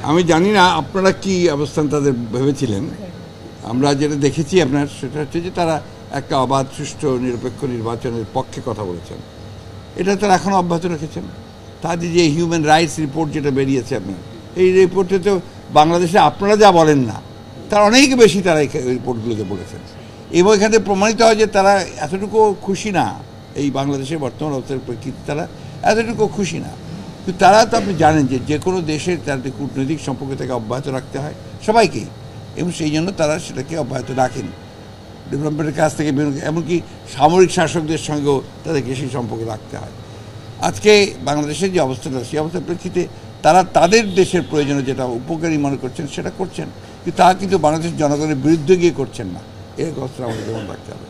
আমি জানি না আপনারা কি অবস্থান তাদের ভেবেছিলেন। আমরা যেটা দেখেছি আপনার সেটা হচ্ছে যে তারা একটা অবাধ সুষ্ঠু নিরপেক্ষ নির্বাচনের পক্ষে কথা বলেছেন। এটা তারা এখনও অব্যাহত রেখেছেন। তাদের যে হিউম্যান রাইটস রিপোর্ট যেটা বেরিয়েছে আপনার, এই রিপোর্টে তো বাংলাদেশে আপনারা যা বলেন না তার অনেক বেশি তারা এই রিপোর্টগুলোকে বলেছেন, এবং এখানে প্রমাণিত হয় যে তারা এতটুকু খুশি না এই বাংলাদেশের বর্তমান অবস্থার প্রেক্ষিতে, তারা এতটুকু খুশি না। কিন্তু তারা তো আপনি জানেন যে কোনো দেশের তাদের কূটনৈতিক সম্পর্ক থেকে অব্যাহত রাখতে হয় সবাইকেই, এবং সেই জন্য তারা সেটাকে অব্যাহত রাখেন ডেভেলপমেন্টের কাছ থেকে, এমনকি সামরিক শাসকদের সঙ্গেও তাদেরকে সেই সম্পর্ক রাখতে হয়। আজকে বাংলাদেশের যে অবস্থাটা, সেই অবস্থার প্রেক্ষিতে তারা তাদের দেশের প্রয়োজনে যেটা উপকারী মনে করছেন সেটা করছেন, কিন্তু তা কিন্তু বাংলাদেশের জনগণের বিরুদ্ধে গিয়ে করছেন না। এর কথা আমাদের মনে রাখতে হবে।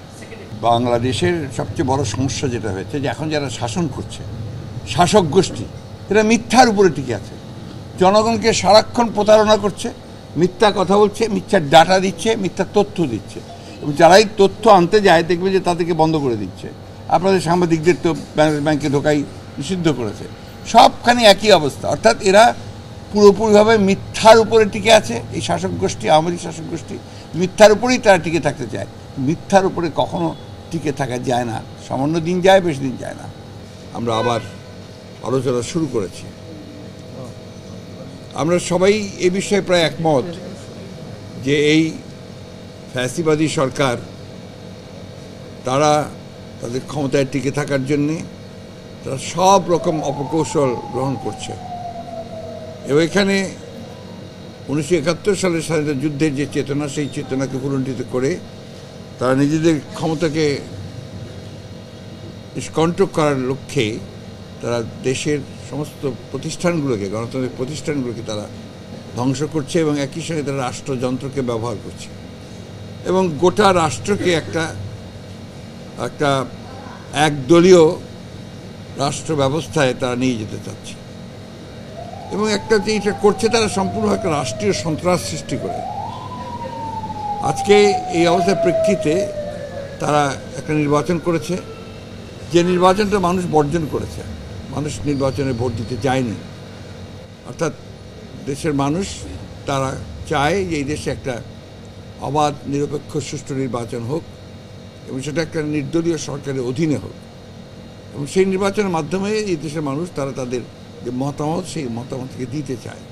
বাংলাদেশের সবচেয়ে বড় সমস্যা যেটা হয়েছে যে এখন যারা শাসন করছে, শাসক গোষ্ঠী, এরা মিথ্যার উপরে টিকে আছে, জনগণকে সারাক্ষণ প্রতারণা করছে, মিথ্যা কথা বলছে, মিথ্যার ডাটা দিচ্ছে, মিথ্যা তথ্য দিচ্ছে, এবং যারাই তথ্য আনতে যায় দেখবে যে তাদেরকে বন্ধ করে দিচ্ছে। আপনাদের সাংবাদিকদের তো বাংলাদেশ ব্যাংকে ঢোকাই নিষিদ্ধ করেছে। সবখানে একই অবস্থা, অর্থাৎ এরা পুরোপুরিভাবে মিথ্যার উপরে টিকে আছে। এই শাসক গোষ্ঠী, আওয়ামী লীগ শাসক গোষ্ঠী মিথ্যার উপরেই তারা টিকে থাকতে চায়। মিথ্যার উপরে কখনো টিকে থাকা যায় না, সামান্য দিন যায়, বেশি দিন যায় না। আমরা আবার আলোচনা শুরু করেছি। আমরা সবাই এ বিষয়ে প্রায় একমত যে এই ফ্যাসিবাদী সরকার তারা তাদের ক্ষমতায় টিকে থাকার জন্যে তারা সব রকম অপকৌশল গ্রহণ করছে, এবং এখানে 1971 সালের স্বাধীনতা যুদ্ধের যে চেতনা, সেই চেতনাকে পুনরুজ্জীবিত করে তারা নিজেদের ক্ষমতাকে নিষ্কণ্টক করার লক্ষ্যে তারা দেশের সমস্ত প্রতিষ্ঠানগুলোকে, গণতান্ত্রিক প্রতিষ্ঠানগুলোকে তারা ধ্বংস করছে, এবং একই সঙ্গে তারা রাষ্ট্রযন্ত্রকে ব্যবহার করছে, এবং গোটা রাষ্ট্রকে একটা একদলীয় রাষ্ট্র ব্যবস্থায় তারা নিয়ে যেতে চাচ্ছে, এবং একটা যে এটা করছে তারা সম্পূর্ণ একটা রাষ্ট্রীয় সন্ত্রাস সৃষ্টি করে। আজকে এই অবস্থার প্রেক্ষিতে তারা একটা নির্বাচন করেছে, যে নির্বাচনটা মানুষ বর্জন করেছে। মানুষ নির্বাচনে ভোট দিতে চায়নি, অর্থাৎ দেশের মানুষ তারা চায় যে এই দেশে একটা অবাধ নিরপেক্ষ সুষ্ঠু নির্বাচন হোক, এবং সেটা একটা নির্দলীয় সরকারের অধীনে হোক, এবং সেই নির্বাচনের মাধ্যমে এই দেশের মানুষ তারা তাদের যে মতামত, সেই মতামতকে দিতে চায়।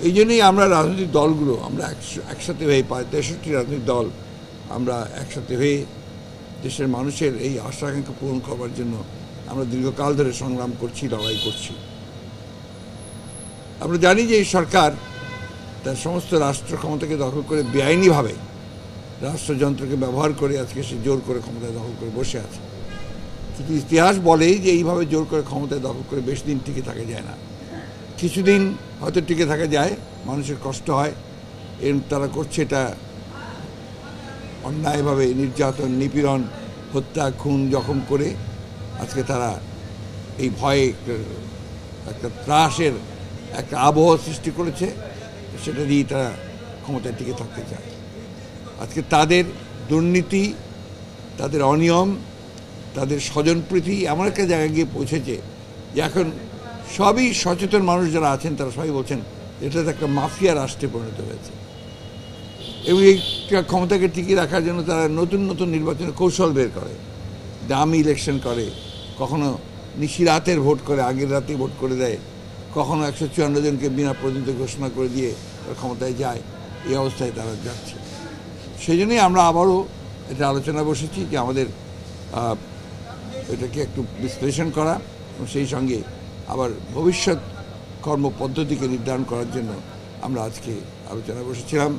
এই জন্যই আমরা রাজনৈতিক দলগুলো আমরা একসাথে হয়ে, প্রায় 63টি রাজনৈতিক দল আমরা একসাথে হয়ে দেশের মানুষের এই আশা আকাঙ্ক্ষা পূরণ করবার জন্য আমরা দীর্ঘকাল ধরে সংগ্রাম করছি, লড়াই করছি। আমরা জানি যে এই সরকার তার সমস্ত রাষ্ট্র ক্ষমতাকে দখল করে বেআইনিভাবে রাষ্ট্রযন্ত্রকে ব্যবহার করে আজকে সে জোর করে ক্ষমতায় দখল করে বসে আছে। কিন্তু ইতিহাস বলেই যে এইভাবে জোর করে ক্ষমতায় দখল করে বেশি দিন টিকে থাকা যায় না। কিছুদিন হয়তো টিকে থাকা যায়, মানুষের কষ্ট হয়, তারা করছে এটা অন্যায়ভাবে নির্যাতন, নিপীড়ন, হত্যা, খুন, জখম করে আজকে তারা এই ভয়ে একটা ত্রাসের একটা আবহ সৃষ্টি করেছে, সেটা দিয়ে তারা ক্ষমতায় টিকে থাকতে চায়। আজকে তাদের দুর্নীতি, তাদের অনিয়ম, তাদের স্বজনপ্রীতি এমন একটা জায়গায় গিয়ে পৌঁছেছে যে এখন সবই সচেতন মানুষ যারা আছেন তারা সবাই বলছেন এটা একটা মাফিয়া রাষ্ট্রে পরিণত হয়েছে, এবং এই ক্ষমতাকে টিকিয়ে রাখার জন্য তারা নতুন নতুন নির্বাচনের কৌশল বের করে, দামি ইলেকশন করে, কখনো নিশিরাতের ভোট করে, আগের রাতেই ভোট করে দেয়, কখনো 154 জনকে বিনা প্রতিদ্বন্দ্বী ঘোষণা করে দিয়ে তারা ক্ষমতায় যায়। এই অবস্থায় তারা যাচ্ছে। সেই জন্যই আমরা আবারও এটা আলোচনা বসেছি যে আমাদের এটাকে একটু বিশ্লেষণ করা, এবং সেই সঙ্গে আবার ভবিষ্যৎ কর্মপদ্ধতিকে নির্ধারণ করার জন্য আমরা আজকে আলোচনা বসেছিলাম।